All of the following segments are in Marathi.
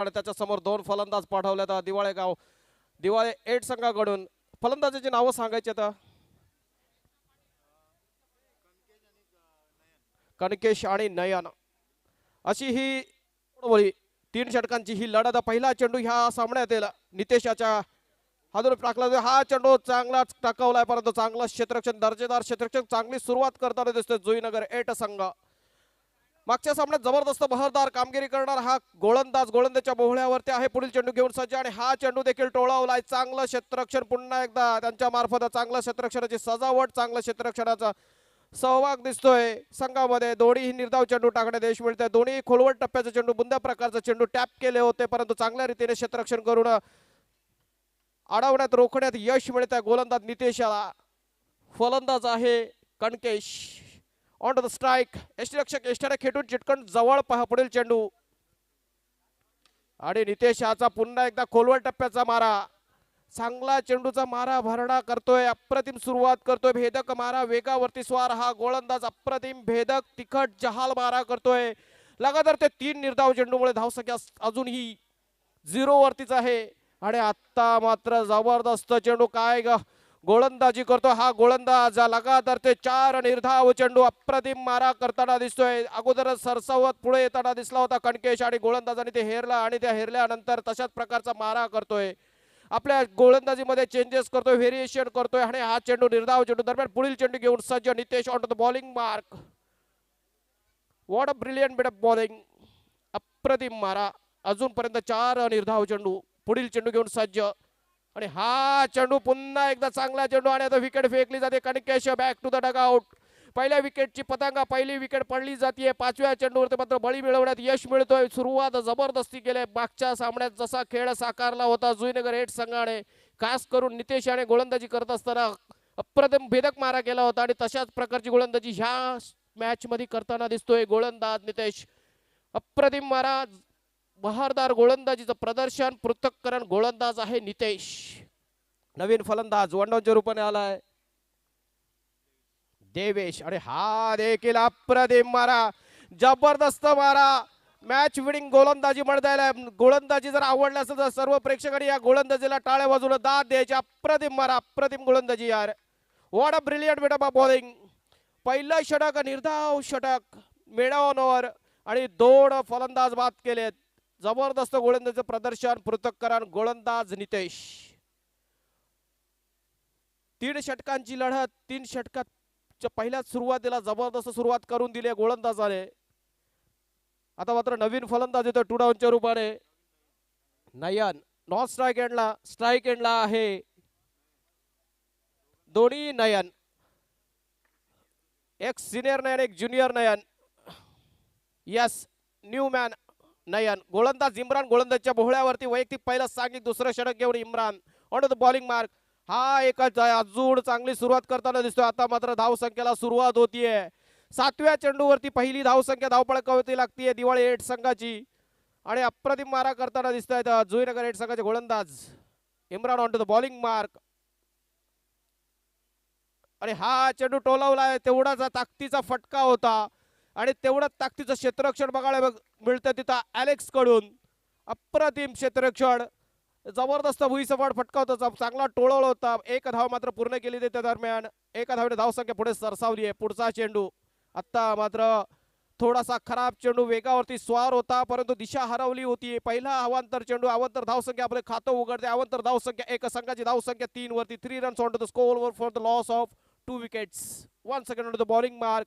आणि त्याच्या समोर दोन फलंदाज पाठवल्यात दिवाळे 8 संघाकडून. फलंदाजाची नावं सांगायची आता. कणकेश आणि नयन अशी ही 3 षटकांची ही लढत. पहिला चेंडू ह्या सामन्यात येईल नितेशाच्या हातून टाकला. हा चेंडू चांगलाच टाकवलाय परंतु चांगलं क्षेत्ररक्षण, दर्जेदार क्षेत्ररक्षण, चांगली सुरुवात करताना दिसतोय जुईनगर 8 संघ. मागच्या सामन्यात जबरदस्त बहरदार कामगिरी करणार हा गोलंदाजच्या बोहळ्यावरती आहे. पुढील चेंडू घेऊन सज्ज आणि हा चेंडू देखील टोळवलाय. चांगलं क्षेत्ररक्षण पुन्हा एकदा त्यांच्या मार्फत चांगलं क्षेत्ररक्षणाची सजावट, चांगलं क्षेत्ररक्षणाचा सहभाग दिसतोय संघामध्ये. दोन्ही निर्धाव चेंडू टाकण्यात यश मिळतंय. दोन्ही खोलवट टप्प्याचे चेंडू, बुंद्या प्रकारचे चेंडू टॅप केले होते परंतु चांगल्या रीतीने क्षेत्ररक्षण करून अडवण्यात रोखण्यात यश मिळतंय गोलंदाज नितेशाला. फलंदाज आहे Kankesh. On to the strike. यष्टीरक्षक यष्ट्याने खेटून चिटकन जवळ पहा पुढील चेंडू आणि नितेशाचा पुन्हा एकदा खोलवट टप्प्याचा मारा. चांगला चेंडूचा मारा भरणा करतोय. अप्रतिम सुरुवात करतोय. भेदक मारा, वेगावरती स्वार हा गोलंदाज. अप्रतिम भेदक तिखट जहाल मारा करतोय. लगातार ते 3 निर्धाव चेंडूमुळे धावसंख्या अजूनही 0 वरतीच आहे. आणि आता मात्र जबरदस्त चेंडू काय गोलंदाजी करतो हा गोलंदाज. लगातार ते 4 निर्धाव चेंडू अप्रतिम मारा करताना दिसतोय. अगोदर सरसावत पुढे येताना दिसला होता कणकेश आणि गोलंदाजाने ते हेरला आणि त्या हेरल्यानंतर तशाच प्रकारचा मारा करतोय. आपल्या गोलंदाजीमध्ये चेंजेस करतोय, व्हेरिएशन करतोय आणि हा चेंडू निर्धाव चेंडू दरम्यान पुढील चेंडू घेऊन सज्ज Nitesh. On to the bowling mark. What a brilliant bit of bowling. अप्रतिम मारा. अजूनपर्यंत 4 निर्धाव चेंडू. पुढील चेंडू घेऊन सज्ज आणि हा चेंडू पुन्हा एकदा चांगला चेंडू आणि आता विकेट फेकली जाते. कणकेश बॅक टू द डगआउट. पहिल्या विकेटची पतंगा, पहिली विकेट पडली जाते. 5व्या चेंडूवरती मात्र बळी मिळवण्यात यश मिळतोय. सुरुवात जबरदस्ती केली. मागच्या सामन्यात जसा खेळ साकारला होता जुईनगर 8 संघाने, खास करून नितेश याने गोलंदाजी करत असताना अप्रतिम भेदक मारा केला होता आणि तशाच प्रकारची गोलंदाजी ह्या मॅच मध्ये करताना दिसतोय गोलंदाज नितेश. अप्रतिम मारा, बहारदार गोलंदाजीचं प्रदर्शन, पृथक्करण गोलंदाज आहे नितेश. नवीन फलंदाज वनडाऊनच्या रूपाने आलाय देवेश आणि हा देखील अप्रतिम मारा, जबरदस्त मारा. मॅच विनिंग गोलंदाजी म्हणता येईल. गोलंदाजी जर आवडली असेल तर सर्व प्रेक्षकांनी या गोलंदाजीला टाळ्या वाजवून दाद द्यायची. अप्रतिम मारा, अप्रतिम गोलंदाजी यार. What a brilliant bit of bowling. पहिलं षटक निर्धाव षटक मिळवण्यावर आणि 2 फलंदाज बाद केलेत. जबरदस्त गोलंदाजीचं प्रदर्शन, पृथक्करण गोलंदाज नितेश. 3 षटकांची लढत. 3 षटकात पहिल्याच सुरुवातीला जबरदस्त सुरुवात करून दिली गोलंदाजाने. आता मात्र नवीन फलंदाज येतो टू डाऊनच्या रूपाने नयन. नॉन स्ट्राइक एंडला आहे दोन्ही नयन. एक सिनियर नयन, एक ज्युनियर नयन. यस, न्यू मॅन नयन. गोलंदाज इम्रान गोलंदाजच्या बोहळ्यावरती वैयक्तिक पहिला सांगितलं. दुसरं षटक घेऊन Imran. On to the bowling mark. हा एकच अजून चांगली सुरुवात करताना दिसतोय. आता मात्र धावसंख्येला सुरुवात होतीये. 7व्या चेंडूवरती पहिली धावसंख्या धावपळकावरती लागतीये दिवाळी 8 संघाची आणि अप्रतिम मारा करताना दिसत आहेत जुईनगर 8 संघाचे गोलंदाज Imran. On to the bowling mark आणि हा चेंडू टोलवलाय. तेवढाच ताकदीचा फटका होता आणि तेवढंच ताकदीचं क्षेत्ररक्षण बघायला मिळतं तिथं ॲलेक्स कडून. अप्रतिम क्षेत्ररक्षण, जबरदस्त भुईसपाट फटका होता, चांगला टोळवला होता. 1 धाव मात्र पूर्ण केली त्या दरम्यान. 1 धावेने धावसंख्या पुढे सरसावली आहे. पुढचा चेंडू आता मात्र थोडासा खराब चेंडू, वेगावरती स्वार होता परंतु दिशा हरवली होती. पहिला अवांतर चेंडू, अवांतर धावसंख्या आपले खातं उघडते. अवांतर धावसंख्या 1 संघाची धावसंख्या 3 वरती. 3 runs on to the score over for the loss of 2 wickets. 1 second on to the bowling mark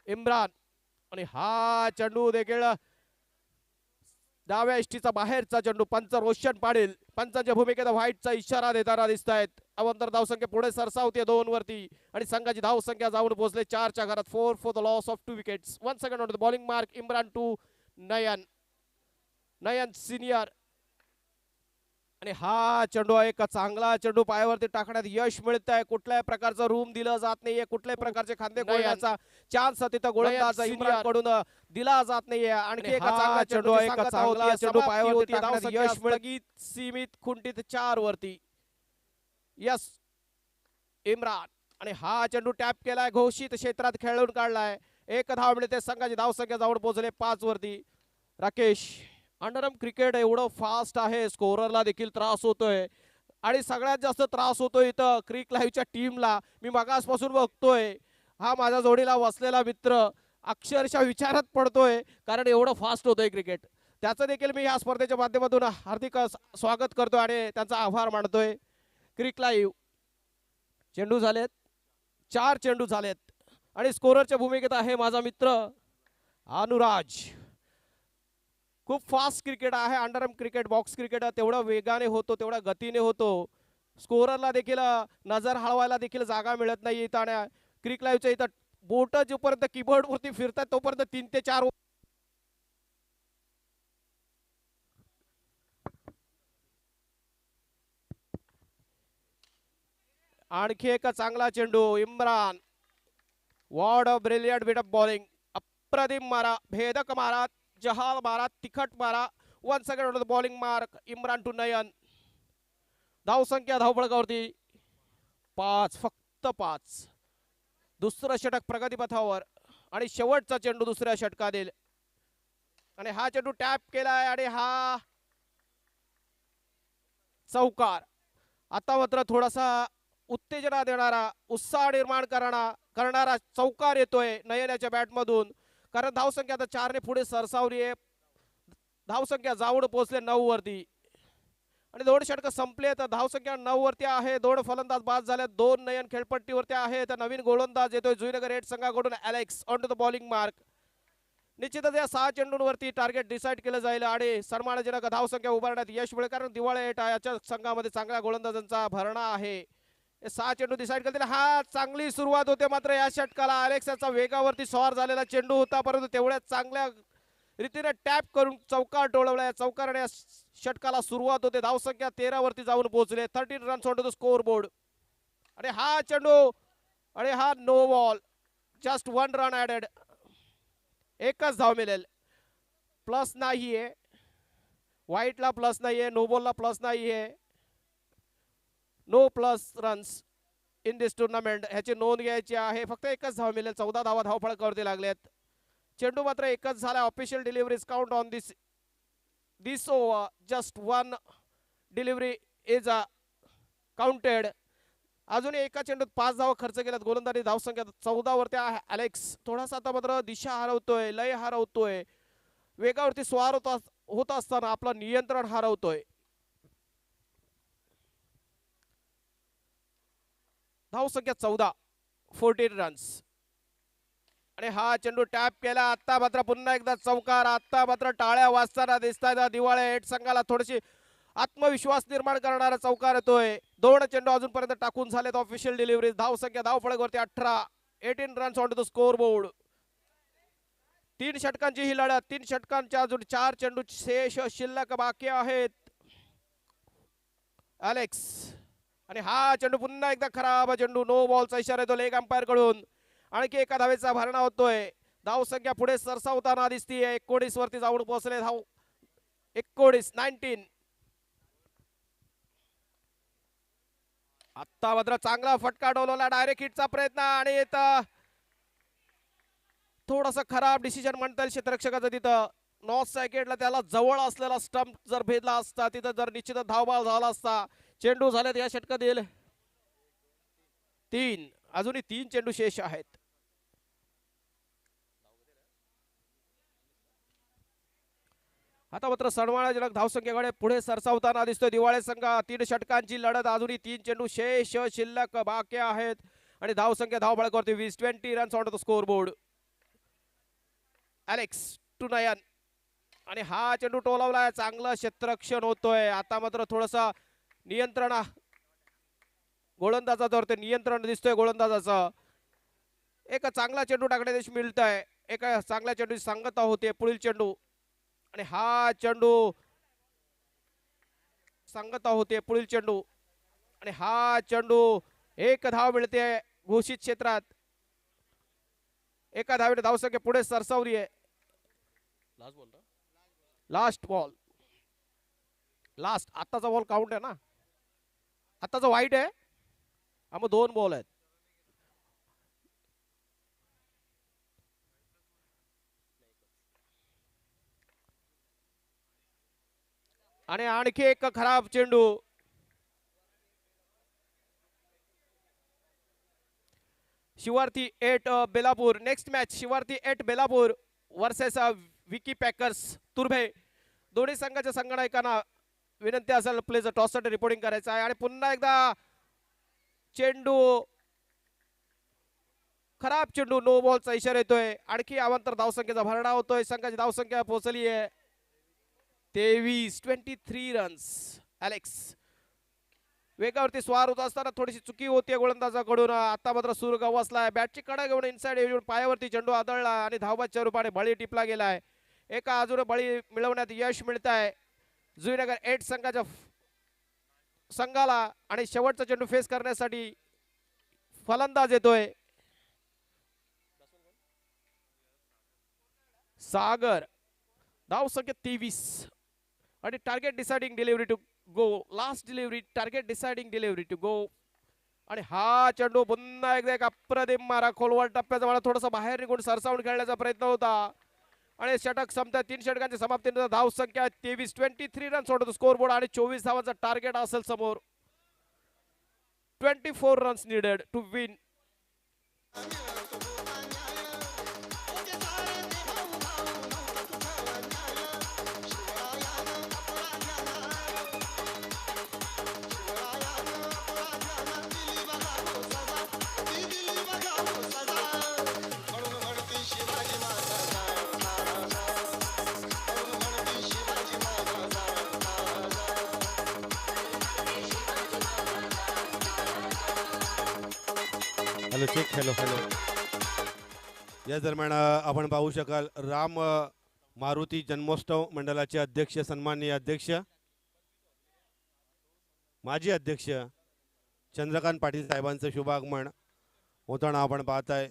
Imran आणि हा चेंडू देखील डाव्या इष्टीचा बाहेरचा चेंडू. पंच रोशन पाटील पंचांच्या भूमिकेत व्हाईटचा इशारा देताना दिसत आहेत. अवंतर धावसंख्या पुढे सरसावते 2 वरती आणि संघाची धावसंख्या जाऊन पोहोचले 4च्या घरात. 4 for the loss of 2 wickets. 1 second on the bowling mark Imran to Nayan senior आणि हा चेंडू एक चांगला चेंडू पायावरती टाकण्यात यश मिळत आहे. कुठल्याही प्रकारचं रूम दिलं जात नाहीये, कुठल्याही प्रकारचे खांदे गोळण्याचा चान्स तिथं गोलंदाज इम्रान कडून दिला जात नाहीये. आणखी एक चांगला चेंडू आहे, एक चांगला चेंडू पायावरती टाकण्यात यश मिळत. सीमित खुंटीत 4 वरती. यस इम्रान आणि हा चेंडू टॅप केलाय, घोषित क्षेत्रात खेळून काढलाय. 1 धाव मिळते. संघाची धावसंख्या जाऊन पोहोचले 5 वरती. राकेश अंडरआर्म क्रिकेट एवढं फास्ट आहे, स्कोररला देखील त्रास होतोय आणि सगळ्यात जास्त त्रास होतोय इथं क्रिक लाईव्हच्या टीमला. मी मागासपासून बघतोय हा माझ्या जोडीला बसलेला मित्र अक्षरशः विचारात पडतोय, कारण एवढं फास्ट होतंय क्रिकेट. त्याचं देखील मी या स्पर्धेच्या माध्यमातून हार्दिक स्वागत करतो आणि त्यांचा आभार मानतोय. क्रिक लाईव्ह चेंडू झालेत, 4 चेंडू झालेत आणि स्कोररच्या भूमिकेत आहे माझा मित्र अनुराज. खूप फास्ट क्रिकेट आहे अंडरआर्म क्रिकेट. बॉक्स क्रिकेट तेवढं वेगाने होतो, तेवढ्या गतीने होतो, स्कोररला देखील नजर हलवायला देखील जागा मिळत नाही इथं. आणि क्रिक लाईव्हच्या इथं बोट जोपर्यंत कीबोर्ड वरती फिरतात तोपर्यंत 3 ते 4 आणखी एक चांगला चेंडू. Imran, what a brilliant bit of bowling. अप्रतिम मारा, भेदक मारा, जहाल मारा, तिखट मारा. One second bowling mark Imran to Nayan. धावसंख्या धावफलकावरती 5, फक्त 5. दुसरं षटक प्रगतीपथावर आणि शेवटचा चेंडू दुसऱ्या षटकातील. आणि हा चेंडू टॅप केलाय आणि हा चौकार. आता मात्र थोडासा उत्तेजना देणारा, उत्साह निर्माण करणारा चौकार येतोय नयनाच्या बॅटमधून. कारण धावसंख्या आता 4 ने पुढे सरसावली आहे. धावसंख्या जाऊन पोहोचले 9 वरती आणि 2 षटक संपले तर धावसंख्या 9 वरती आहे. 2 फलंदाज बाद झाले, 2 नयन खेळपट्टीवरती आहे. तर नवीन गोलंदाज येतोय जुईनगर रेड संघाकडून Alex on to the bowling mark. निश्चितच या 6 चेंडूंवरती टार्गेट डिसाईड केलं जाईल आणि सन्मानजनक धावसंख्या उभारण्यात यश मिळेल. कारण दिवाळी याच्या संघामध्ये चांगल्या गोलंदाजांचा भरणा आहे. 6 चेंडू डिसाईड करतील. हा चांगली सुरुवात होते मात्र या षटकाला. अलेक्स याचा वेगावरती स्वार झालेला चेंडू होता, परंतु तेवढ्याच चांगल्या रीतीने टॅप करून चौकार टोळवला. या चौकाराने षटकाला सुरुवात होते. धावसंख्या 13 वरती जाऊन पोहोचले. 13 runs on to the score board. आणि हा चेंडू आणि हा no ball, just 1 run added. एकच धाव मिळेल. प्लस नाहीये, व्हाईटला प्लस नाहीये, नो बॉलला प्लस नाहीये. No plus runs in this tournament, ह्याची नोंद घ्यायची आहे. फक्त एकच धाव मिळेल. 14 धावा धावफलकावरती लागल्यात. चेंडू मात्र एकच झाला. Official deliveries count on this over. Just 1 delivery is counted. अजूनही एका चेंडूत 5 धावा खर्च केल्यात. गोलंदाजी धावसंख्या 14 वरती आहे. अलेक्स थोडासा आता मात्र दिशा हरवतोय, लय हरवतोय, वेगावरती स्वार होत असताना आपलं नियंत्रण हरवतोय. धावसंख्या 14, 14 रन्स. आणि हा चेंडू टॅप केला. आता मात्र पुन्हा एकदा चौकार. आता मात्र टाळ्या वाजताना दिसतात. दिवाळे हेड संघाला थोडीशी आत्मविश्वास निर्माण करणारा चौकार येतोय. 2 चेंडू अजूनपर्यंत टाकून झालेत. Official delivery. धावसंख्या धावफलकावरती 18 runs on to the score board. 3 षटकांची ही लढत. 3 षटकांच्या अजून 4 चेंडू शेष शिल्लक बाकी आहेत. अलेक्स आणि हा चेंडू पुन्हा एकदा खराब चेंडू. नो बॉलचा इशारा येतो लेग अंपायर कडून. आणखी एका धावेचा भरणा होतोय. धावसंख्या पुढे सरसावताना दिसतीये. 19 वरती जाऊन पोहोचले. धाव 19. आता मात्र चांगला फटका डोलवला. डायरेक्ट हिटचा प्रयत्न आणि थोडासा खराब डिसिजन म्हणता येईल क्षेत्ररक्षकाचं. तिथं नॉर्थ सायकेटला त्याला जवळ असलेला स्टंप जर भेदला असता, तिथं जर निश्चित धावबाल झाला असता. चेंडू झालेत या षटकात येईल 3. अजूनही 3 चेंडू शेष आहेत. आता मात्र सन्मानजनक धावसंख्येकडे पुढे सरसावताना दिसतोय दिवाळे संघ. 3 षटकांची लढत. अजूनही 3 चेंडू शेष शिल्लक बाकी आहेत आणि धावसंख्या धावफलकावरती 20 runs on the score board. Alex to Nayan आणि हा चेंडू टोलवलाय. चांगलं क्षेत्ररक्षण होतोय. आता मात्र थोडंसं नियंत्रण गोलंदाजावर नियंत्रण दिसतोय गोलंदाजाचं. एक चांगला चेंडू टाकण्यास मिळत आहे. एका चांगल्या चेंडूची सांगता होते. पुढील चेंडू आणि हा चेंडू सांगता होते. पुढील चेंडू आणि हा चेंडू. 1 धाव मिळते घोषित क्षेत्रात. एका धावेने धावसंख्या पुढे सरसावली आहे. Last ball. लास्ट आताचा बॉल काउंट आहे ना. आताचा वाईट आहे. मग 2 बॉल आहेत. आणि आणखी एक खराब चेंडू. Shivarthi 8 Belapur. Next match Shivarthi 8 Belapur versus Vicky packers Turbhe. दोन्ही संघाच्या संघनायकांना विनंती असेल प्लीज टॉससाठी रिपोर्टिंग करायचं आहे. आणि पुन्हा एकदा चेंडू खराब चेंडू, नो बॉलचा इशारा येतोय. आणखी अवांतर धावसंख्येचा भरणा होतोय. संघाची धावसंख्या पोहोचली आहे 23 रन्स. अलेक्स वेगावरती स्वार होत असताना थोडीशी चुकी होती गोलंदाजाकडून. आता मात्र सूर गवसलाय. बॅटची कडा घेऊन इनसाइड येऊन पायावरती चेंडू आदळला आणि धावबादच्या रूपाने बळी टिपला गेलाय. एका अजून बळी मिळवण्यात यश मिळत आहे जुईनगर 8 संघाच्या संघाला. आणि शेवटचा चेंडू फेस करण्यासाठी फलंदाज येतोय सागर. धावसंख्या 23 आणि target deciding delivery to go. Last delivery target deciding delivery to go. आणि हा चेंडू पुन्हा एकदा एक अप्रतिम मारा खोलवर टप्प्याचा मला थोडासा बाहेर निघून सरसावून खेळण्याचा प्रयत्न होता. आणि षटक संपता 3 षटकांच्या समाप्तीनंतर धावसंख्या 23 रन सोडतो स्कोर बोर्ड. आणि 24 धावांचा टार्गेट असेल समोर. 24 runs needed to win. Hello check. Hello hello. या दरम्यान आपण पाहू शकाल राम मारुती जन्मोत्सव मंडळाचे अध्यक्ष, सन्माननीय अध्यक्ष, माजी अध्यक्ष चंद्रकांत पाटील साहेबांचं शुभागमन होताना आपण पाहताय.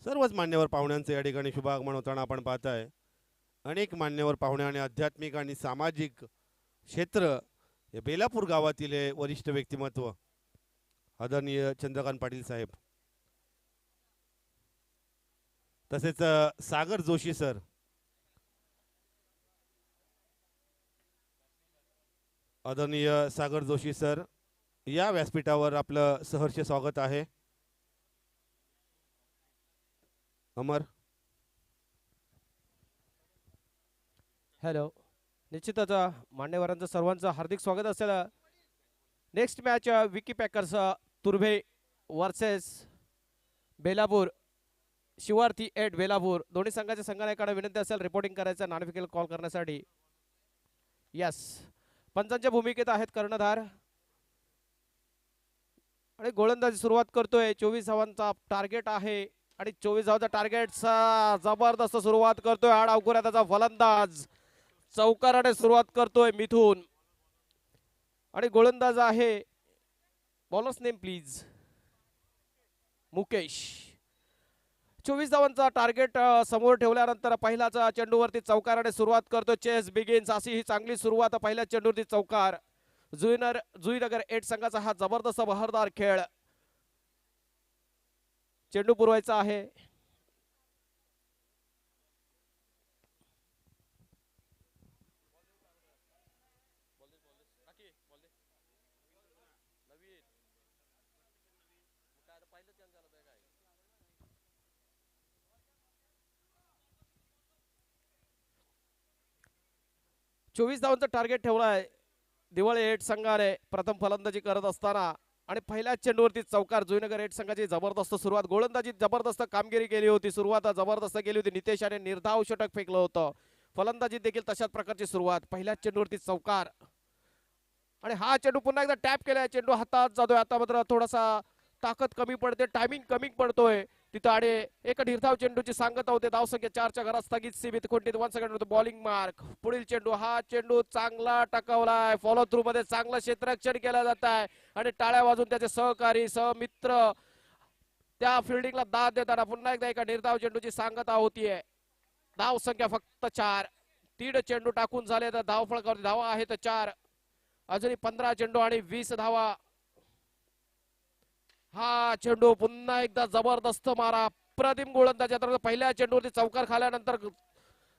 सर्वच मान्यवर पाहुण्यांचं या ठिकाणी शुभागमन होताना आपण पाहताय. अनेक मान्यवर पाहुणे आणि आध्यात्मिक आणि सामाजिक क्षेत्र हे बेलापूर गावातील हे वरिष्ठ व्यक्तिमत्व आदरणीय चंद्रकांत पाटील साहेब, तसेच सागर जोशी सर, आदरणीय सागर जोशी सर, या व्यासपीठावर आपलं सहर्ष स्वागत आहे. अमर. हॅलो. निश्चितच मान्यवरांचं सर्वांचं हार्दिक स्वागत असेल. Next match Vicky packers Turbhe versus Belapur. Shivarthi 8 Belapur. दोन्ही संघाच्या संघनायकांना विनंती असेल रिपोर्टिंग करायचं नॉन कॉल करण्यासाठी. यस, पंचांच्या भूमिकेत आहेत कर्णधार. आणि गोलंदाजी सुरुवात करतोय. 24 धावांचा टार्गेट आहे आणि 24 धावांचा टार्गेटचा जबरदस्त सुरुवात करतोय हा डावखुऱ्या त्याचा फलंदाज. चौकाराने सुरुवात करतोय मिथून. आणि गोलंदाज आहे, बॉलर्स नेम प्लीज, मुकेश. 24 धावांचा टार्गेट समोर ठेवल्यानंतर पहिल्याच चेंडूवरती चौकाराने सुरुवात करतो. चेस बिगिन्स अशी ही चांगली सुरुवात. पहिल्या चेंडूवरती चौकार. जुईनगर 8 संघाचा हा जबरदस्त बहरदार खेळ. चेंडू पुरवायचा आहे. चोवीस धावांचा टार्गेट ठेवलाय दिवाळी 8 संघाने प्रथम फलंदाजी करत असताना. आणि पहिल्या चेंडूवरती चौकार. जुईनगर 8 संघाची जबरदस्त सुरुवात. गोलंदाजीत जबरदस्त कामगिरी केली होती. सुरुवात जबरदस्त केली होती. नितेशाने निर्धाव षटक फेकलं होतं. फलंदाजीत देखील तशाच प्रकारची सुरुवात. पहिल्या चेंडूवरती चौकार. आणि हा चेंडू पुन्हा एकदा टॅप केलाय. चेंडू हातात जातोय. आता मात्र थोडासा ताकद कमी पडते, टायमिंग कमी पडतोय तिथं. आणि एक निर्धाव चेंडूची सांगता होते. धावसंख्या 4च्या घरात स्थगित सीमित. कोणती 1 सेकंड बॉलिंग मार्क. पुढील चेंडू. हा चेंडू चांगला टकावलाय. फॉलो थ्रू मध्ये चांगलं क्षेत्ररक्षण केलं जात आहे. आणि टाळ्या वाजून त्याचे सहकारी सहमित्र त्या फिल्डिंगला दाद देताना पुन्हा एकदा एका निर्धाव चेंडूची सांगता होतीये. धावसंख्या फक्त 4. 3 चेंडू टाकून झाले तर धावफळकावरती धावा आहेत 4. अजूनही 15 चेंडू आणि 20 धावा. हा चेंडू पुन्हा एकदा जबरदस्त मारा. प्रतिम गोलंदाज. पहिल्या चेंडूवरती चौकार खाल्यानंतर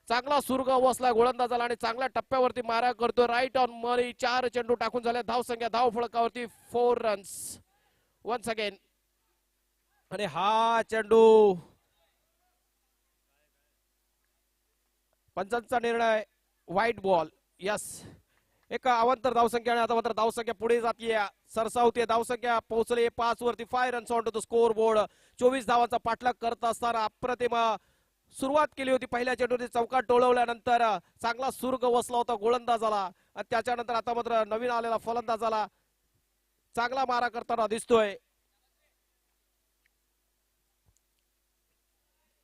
चांगला सुरग वसला गोलंदाजाला आणि चांगल्या टप्प्यावरती मारा करतो. राईट ऑन मनी. 4 चेंडू टाकून झाले. धाव संख्या धाव फळकावरती 4 रन्स वन्स अगेन. आणि हा चेंडू पंचांचा निर्णय व्हाईट बॉल. यस, एक अवांतर धावसंख्या आणि आता मात्र धावसंख्या पुढे जातीये, सरसावते. धावसंख्या पोहोचली 5 वरती. 5 runs on to the score board. 24 धावांचा पाठलाग करत असताना अप्रतिम सुरुवात केली होती. पहिल्या चेंडूवरती चौकात टोळवल्यानंतर चांगला सुर्ग वसला होता गोलंदाजाला आणि त्याच्यानंतर आता मात्र नवीन आलेला फलंदाजाला चांगला मारा करताना दिसतोय.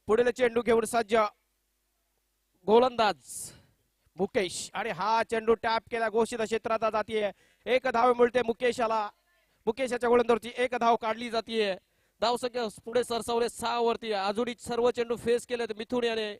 पुढील चेंडू घेऊन सज्ज गोलंदाज मुकेश आणि हा चेंडू टॅप केला. घोषित क्षेत्रात जातीये. 1 धाव मिळते मुकेशाला. मुकेशाच्या गोलंदाजावरची 1 धाव काढली जातीये. धावसंख्या पुढे सरसावले 6 वरती. अजूनही सर्व चेंडू फेस केले मिथुन याने.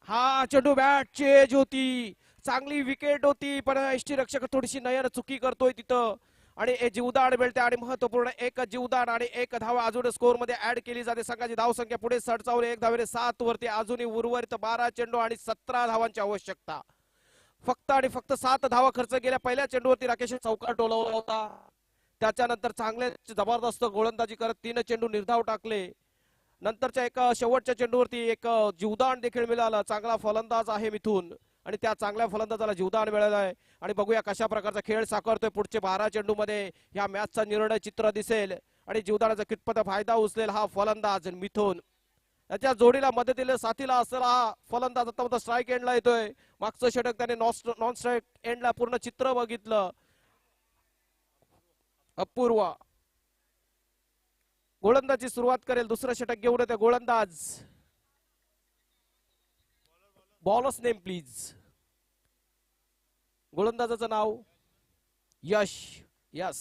हा चेंडू बॅट चेज होती. चांगली विकेट होती पण यष्टीरक्षक थोडीशी नयन चुकी करतोय तिथं आणि जीवदान मिळते आणि महत्वपूर्ण 1 जीवदान आणि 1 धाव अजून स्कोर मध्ये ऍड केली जाते. संघाची धावसंख्या पुढे सरसावली 1 धावेने 7 वरती. अजूनही उर्वरित 12 चेंडू आणि 17 धावांची आवश्यकता. फक्त आणि फक्त 7 धावा खर्च केल्या. पहिल्या चेंडूवरती राकेश चौकार टोलवला होता. त्याच्यानंतर चांगले जबरदस्त गोलंदाजी करत 3 चेंडू निर्धाव टाकले. नंतरच्या एका शेवटच्या चेंडूवरती 1 जीवदान देखील मिळालं. चांगला फलंदाज आहे मिथून आणि त्या चांगल्या फलंदाजाला जीवदान मिळालं आहे. आणि बघूया कशा प्रकारचा खेळ साकारतोय. पुढचे 12 चेंडू मध्ये या मॅचचा निर्णय चित्र दिसेल आणि जीवदानाचा कितपत फायदा उचलेल हा फलंदाज मिथून. त्याच्या जोडीला मदतीला साथीला असलेला हा फलंदाज आता स्ट्राईक एंडला येतोय. मागचं षटक त्याने नॉन स्ट्राईक एंडला पूर्ण चित्र बघितलं. अपूर्व गोलंदाजी सुरुवात करेल. दुसरं षटक घेऊन येते गोलंदाज. Bowlers name please. गोलंदाजाचं नाव यश. यस,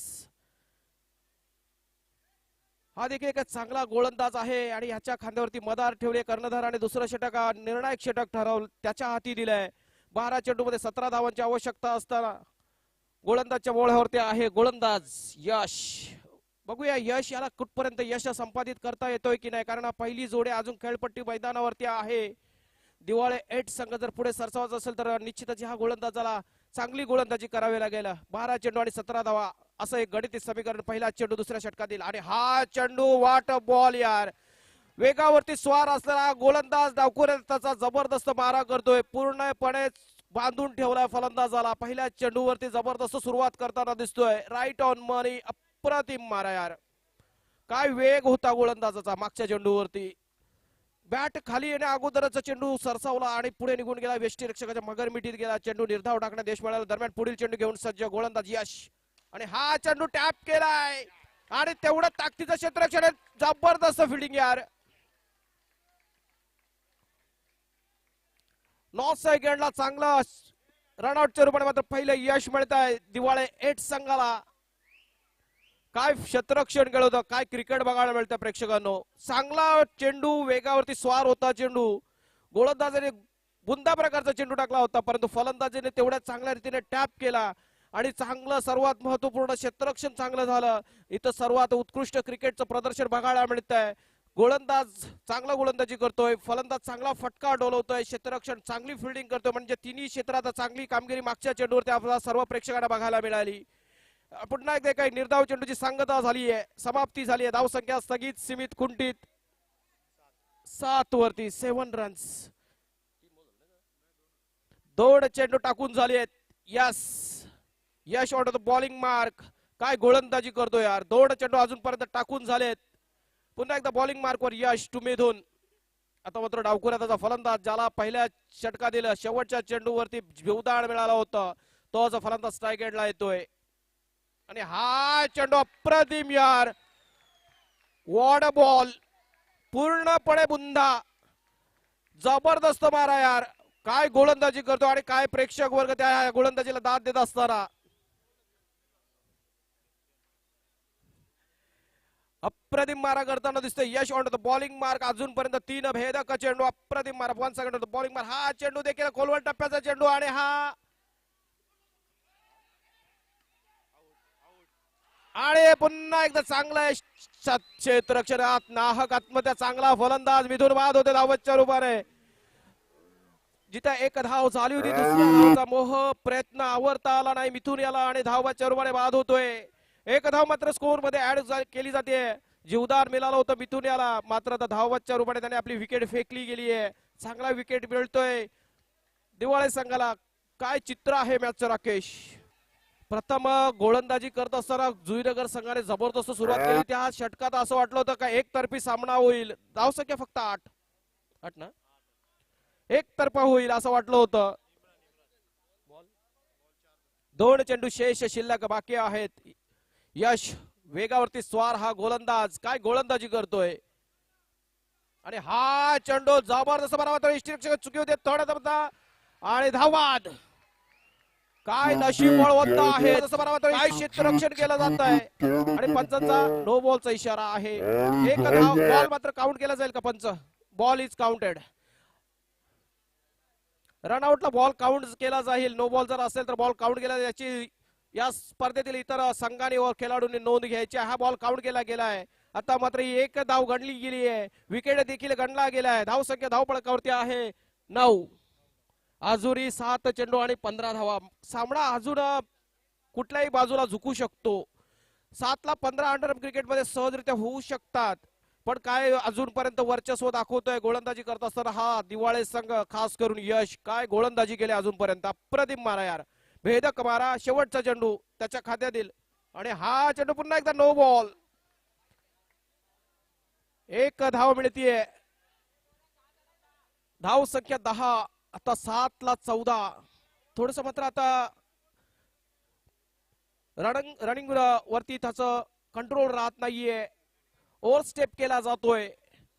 हा देखील एक चांगला गोलंदाज आहे आणि ह्याच्या खांद्यावरती मदार ठेवले कर्णधार आणि दुसरं षटक निर्णायक षटक ठरवलं त्याच्या हाती दिलंय. 12 चेंडू मध्ये 17 धावांची आवश्यकता असताना गोलंदाजच्या बोळ्यावरती आहे गोलंदाज यश. बघूया यश याला कुठपर्यंत यश संपादित करता येतोय की नाही, कारण पहिली जोडी अजून खेळपट्टी मैदानावरती आहे. दिवाळे 8 संघ जर पुढे सरसावायचा असेल तर निश्चितच ह्या गोलंदाजाला चांगली गोलंदाजी करावी लागेल. 12 चेंडू आणि 17 धावा असं एक गणित समीकरण पहिला चेंडू दुसऱ्या षटकात येईल. आणि हा चेंडू वाट बॉल यार. वेगावरती स्वार असलेला गोलंदाज डावखुऱ्याचा जबरदस्त मारा करतोय. पूर्णपणे बांधून ठेवलाय फलंदाजाला. पहिल्या चेंडूवरती जबरदस्त सुरुवात करताना दिसतोय. राईट ऑन मनी. अप्रतिम मारा यार. काय वेग होता गोलंदाजाचा मागच्या चेंडूवरती. बॅट खाली येण्या अगोदरच चेंडू सरसावला आणि पुढे निघून गेला. वेष्टीरक्षकाच्या मगर मिठीत गेला. चेंडू निर्धाव टाकण्यात देश मिळाला. दरम्यान पुढील चेंडू घेऊन सज्ज गोलंदाज यश आणि हा चेंडू टॅप केलाय आणि तेवढं ताकदीचं क्षेत्ररक्षण. जबरदस्त फिल्डिंग यार. 9 सेकंडला चांगला रनआउटच्या रूपाने मात्र पहिलं यश मिळत आहे दिवाळे 8 संघाला. काय क्षेत्ररक्षण केलं होतं. काय क्रिकेट बघायला मिळतं प्रेक्षकांनो. चांगला चेंडू वेगावरती स्वार होता चेंडू. गोलंदाजाने बुंदा प्रकारचा चेंडू टाकला होता परंतु फलंदाजीने तेवढ्या चांगल्या रीतीने टॅप केला आणि चांगलं सर्वात महत्वपूर्ण क्षेत्ररक्षण चांगलं झालं. इथं सर्वात उत्कृष्ट क्रिकेटचं प्रदर्शन बघायला मिळत आहे. गोलंदाज चांगला गोलंदाजी करतोय. फलंदाज चांगला फटका डोलवतोय. क्षेत्ररक्षण चांगली फिल्डिंग करतोय. म्हणजे तिन्ही क्षेत्रात चांगली कामगिरी मागच्या चेंडूवरती आपल्याला सर्व प्रेक्षकांना बघायला मिळाली. पुन्हा एकदा काही निर्धाव चेंडूची सांगता झाली आहे. समाप्ती झाली आहे. धावसंख्या स्थगित सीमित खुंटीत 7 वरती 7 रन्स. 2 चेंडू टाकून झाले आहेत. Yes, Yash on the bowling mark. काय गोलंदाजी करतो यार. 2 चेंडू अजूनपर्यंत टाकून झालेत. पुन्हा एकदा बॉलिंग मार्कवर यश टू मिथून. आता मात्र डावखुऱ्याचा फलंदाज ज्याला पहिल्या षटकात दिलं शेवटच्या चेंडूवरती जीवदान मिळाला होता तोच फलंदाज स्ट्राईक एंडला येतोय. आणि हा चेंडू अप्रतिम यार. What a ball. पूर्णपणे बुंदा. जबरदस्त मारा यार. काय गोलंदाजी करतो आणि काय प्रेक्षक वर्ग त्या गोलंदाजीला दाद देत असताना. अप्रतिम मारा करताना दिसतोय यश ऑन द बॉलिंग मार्क. अजूनपर्यंत 3 भेदक चेंडू. अप्रतिम मारा. 1 सेकंड बॉलिंग मार्क. हा चेंडू देखील खोलवर टप्प्याचा चेंडू आणि हा आणि पुन्हा एकदा चांगला क्षेत्ररक्षणात नाहक आत्महत्या चांगला फलंदाज मिथून बाद होते धावतच्या रूपाने. जिथे एक धाव झाली होती दुसऱ्या धावचा मोह प्रयत्न आवरता आला नाही मिथून याला आणि धावच्या रूपाने बाद होतोय. एक धाव मात्र स्कोर मध्ये ऍड केली जाते. जीवदान मिळालं होतं मिथून याला मात्र आता धावच्या रूपाने त्याने आपली विकेट फेकली गेली आहे. चांगला विकेट मिळतोय दिवाळे संघाला. काय चित्र आहे मॅचचं राकेश. प्रथम गोलंदाजी करत असताना जुईनगर संघाने जबरदस्त सुरुवात केली. त्या षटकात असं वाटलं होतं का एकतर्फी सामना होईल. धावसंख्या फक्त 8 ना एकतर्फा होईल असं वाटलं होतं. 2 चेंडू शेष शिल्लक बाकी आहेत. यश वेगावरती स्वार हा गोलंदाज काय गोलंदाजी करतोय. आणि हा चेंडू जबरदस्त बरोबर चुकी होते थोडा आणि धावाद. काय नशीब वळवंत आहे काय क्षेत्ररक्षण केलं जात आहे. आणि पंचांचा नो बॉलचा इशारा आहे. एक बॉल मात्र काउंट केला जाईल का पंच. Ball is counted. रनआउटला बॉल काउंट केला जाईल. नो बॉल जर असेल तर बॉल काउंट केला याची या स्पर्धेतील इतर संघांनी व खेळाडूंनी नोंद घ्यायची. हा बॉल काउंट केला गेलाय. आता मात्र एक धाव गणली गेली आहे. विकेट देखील गणला गेलाय. धाव संख्या धावपळकावरती आहे 9. अजूनही 7 चेंडू आणि 15 धावा. सामना अजून कुठल्याही बाजूला झुकू शकतो. 7 ला 15 अंडर क्रिकेटमध्ये सहजरित्या होऊ शकतात. पण काय अजूनपर्यंत वर्चस्व दाखवतोय गोलंदाजी करत असताना हा दिवाळे संघ खास करून यश. काय गोलंदाजी केली अजूनपर्यंत अप्रतिम मारा यार. भेदक मारा. शेवटचा चेंडू त्याच्या खात्यातील आणि हा चेंडू पुन्हा एकदा नो बॉल. एक धाव मिळतीये. धाव संख्या 10. आता 7 ला 14. थोडस मात्र आता रनिंग वरती त्याचं कंट्रोल राहत नाहीये. ओव्हर स्टेप केला जातोय.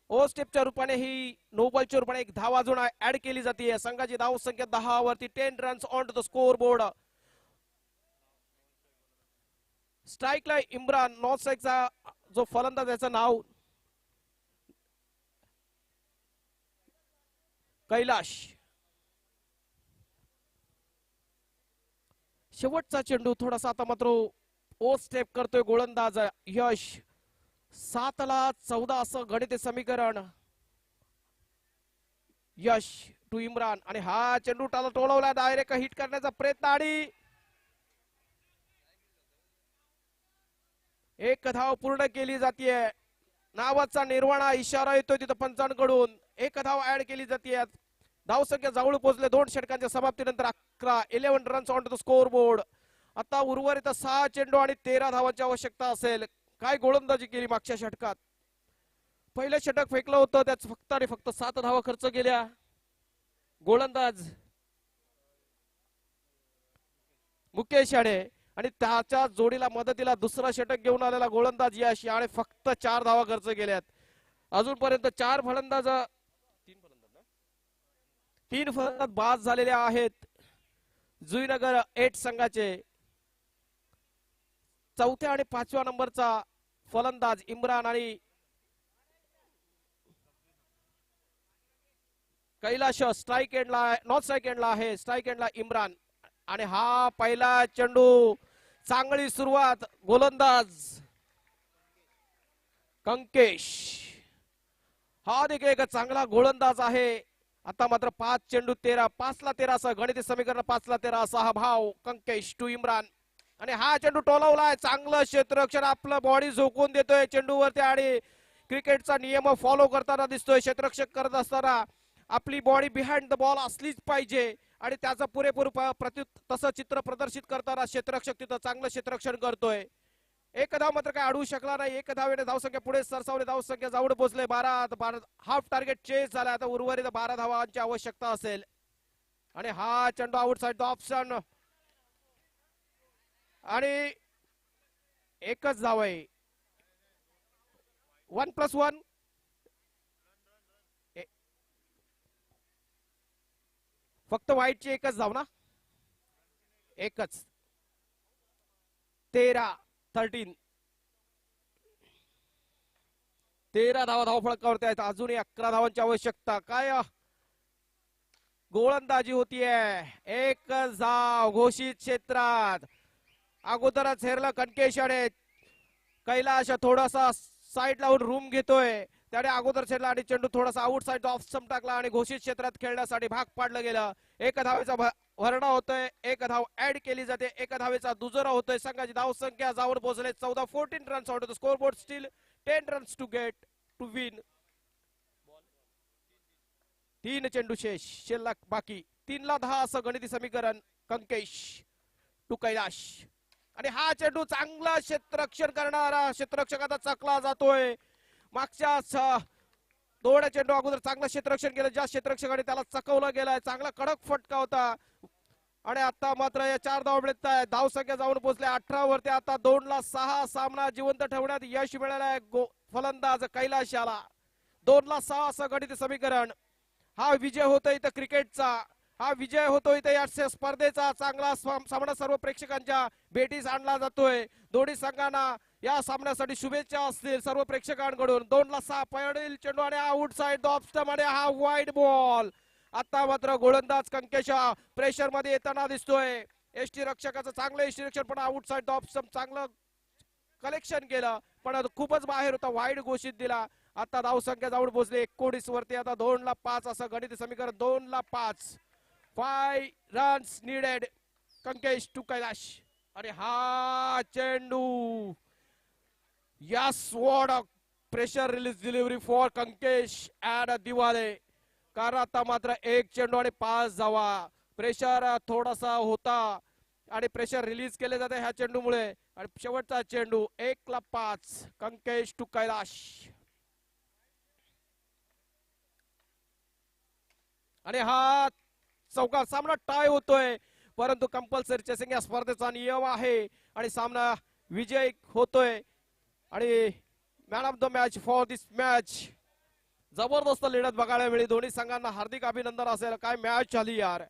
ओव्हर स्टेपच्या रूपाने ही नो बॉलच्या रूपाने एक धाव अजून ऍड केली जाते. संघाची धाव संख्या 10 वरती 10 runs on to the score board. स्ट्राईकला इम्रान. नॉर्थ स्ट्राईकचा जो फलंदाज याचं नाव कैलाश. शेवटचा चेंडू थोडासा आता मात्र ओव्हर स्टेप करतोय गोलंदाज यश. 7 ला 14 असं गणित समीकरण. यश टू इम्रान आणि हा चेंडू टोलवला. डायरेक्ट हिट करण्याचा प्रयत्न आणि एक धाव पूर्ण केली जाते. नावाचा निर्वाणा इशारा येतोय तिथं पंचांकडून. एक धाव ऍड केली जाते. धाव संख्या जवळ पोहोचले 2 षटकांच्या समाप्तीनंतर 11 runs on to the score board. आता उर्वरित 6 चेंडू आणि 13 धावांची आवश्यकता असेल. काय गोलंदाजी केली मागच्या षटकात. पहिलं षटक फेकलं होतं त्यात फक्त आणि फक्त 7 धावा खर्च केल्या. गोलंदाज मुकेश याने आणि त्याच्या जोडीला मदतीला दुसरा षटक घेऊन आलेला गोलंदाज यश याने फक्त 4 धावा खर्च केल्यात. अजूनपर्यंत 4 फलंदाज 3 फलंदाज बाद झालेले आहेत. जुईनगर 8 संघाचे 4थ्या आणि 5व्या नंबरचा फलंदाज इम्रान आणि कैलाश स्ट्राईक एंडला नॉर्थ स्ट्राईक एंडला आहे. स्ट्राईक एंडला इम्रान आणि हा पहिला चेंडू. चांगली सुरुवात. गोलंदाज कंकेश हा देखील एक चांगला गोलंदाज आहे. आता मात्र 5 चेंडू 13. 5 ला 13 असं गणित समीकरण. 5 ला 13 असा हा भाव कंकेश टू इम्रान आणि हा चेंडू टोलवलाय. चांगलं क्षेत्ररक्षण. आपलं बॉडी झोकून देतोय चेंडूवरती आणि क्रिकेटचा नियम फॉलो करताना दिसतोय. क्षेत्ररक्षक करत असताना आपली बॉडी बिहाइंड द बॉल असलीच पाहिजे आणि त्याचं पुरेपूर तसं चित्र प्रदर्शित करताना क्षेत्ररक्षक तिथं चांगलं क्षेत्ररक्षण करतोय. एक धाव मात्र काय अडवू शकला नाही. एक धावेने धावसंख्या पुढे सरसावली. धावसंख्या जवळ पोहोचले 12. हाफ टार्गेट चेस झाला. आता उर्वरित 12 धावांची आवश्यकता असेल आणि हा चेंडू आउटसाइड ऑप्शन आणि एकच धाव आहे. 1+1 फक्त वाईटची एकच धाव ना. एकच 13 धावा धावफलकावरती आहेत. अजूनही 11 धावांची आवश्यकता. काय गोलंदाजी होतीये. एक धाव घोषित क्षेत्रात. अगोदरच हेरलं कनकेश याने. कैलाश थोडासा साईड लावून रूम घेतोय. त्याने अगोदर छेडला आणि चेंडू थोडासा आउट साइड ऑफ स्टंप टाकला आणि घोषित क्षेत्रात खेळण्यासाठी भाग पाडलं गेलं. एक धावेचा भरणा होतोय. एक धाव ऍड केली जाते. एक धावेचा दुजोरा होतोय. संघाची धाव संख्या जाऊन पोहोचले 14 runs out of the score board. Still 10 runs to get to win. 3 चेंडू शेष शिल्लक बाकी. 3-10 असं गणिती समीकरण. कंकेश टू कैलाश आणि हा चेंडू चांगला क्षेत्ररक्षण करणारा क्षेत्ररक्षक आता चकला जातोय. मागच्या दोन चेंडू अगोदर चांगलं क्षेत्ररक्षण केलं. ज्या क्षेत्ररक्षकाने त्याला चकवलं गेलाय. चांगला कडक फटका होता आणि आता मात्र या 4 धावा मिळत आहे. धाव संख्या जाऊन पोहोचले 18 वरती. आता 2-6 सामना जिवंत ठेवण्यात यश मिळालंय फलंदाज कैलाश याला. 2-6 असं गणित समीकरण. हा विजय होतोय इथं क्रिकेटचा. हा विजय होतोय इथे या स्पर्धेचा. चांगला सामना सर्व प्रेक्षकांच्या भेटीस आणला जातोय. दोन्ही संघांना या सामन्यासाठी शुभेच्छा असतील सर्व प्रेक्षकांकडून. 2-6 पडील चेंडू आणि आउट साइड ऑफ स्टंप आणि हा वाईड बॉल. आता मात्र गोलंदाज कंकेश प्रेशर मध्ये येताना दिसतोय. एसटी रक्षकाचं चांगलं एसटी रक्षण पण आउट साइड ऑफ स्टंप चांगलं कलेक्शन केलं पण खूपच बाहेर होता. वाईड घोषित दिला. आता धाव संख्या जाऊन पोहोचली 19 वरती. आता 2-5 असं गणित समीकरण. 2-5 5 runs needed. Kankesh to Kailash आणि हा चेंडू. Yes what a pressure release delivery for Kankesh and Diwale. कारण आता मात्र 1 चेंडू आणि 5 धावा. प्रेशर थोडासा होता आणि प्रेशर रिलीज केले जाते ह्या चेंडूमुळे. आणि शेवटचा चेंडू 1-5 कंकेश टू कैलाश. आणि हा चौका सामना टाय होतोय परंतु कंपल्सरी चेसिंग या स्पर्धेचा नियम आहे आणि सामना विजय होतोय. आणि man of the match for this match. जबरदस्त लढत बघायला मिळाली. दोन्ही संघांना हार्दिक अभिनंदन असेल. काय मॅच झाली यार.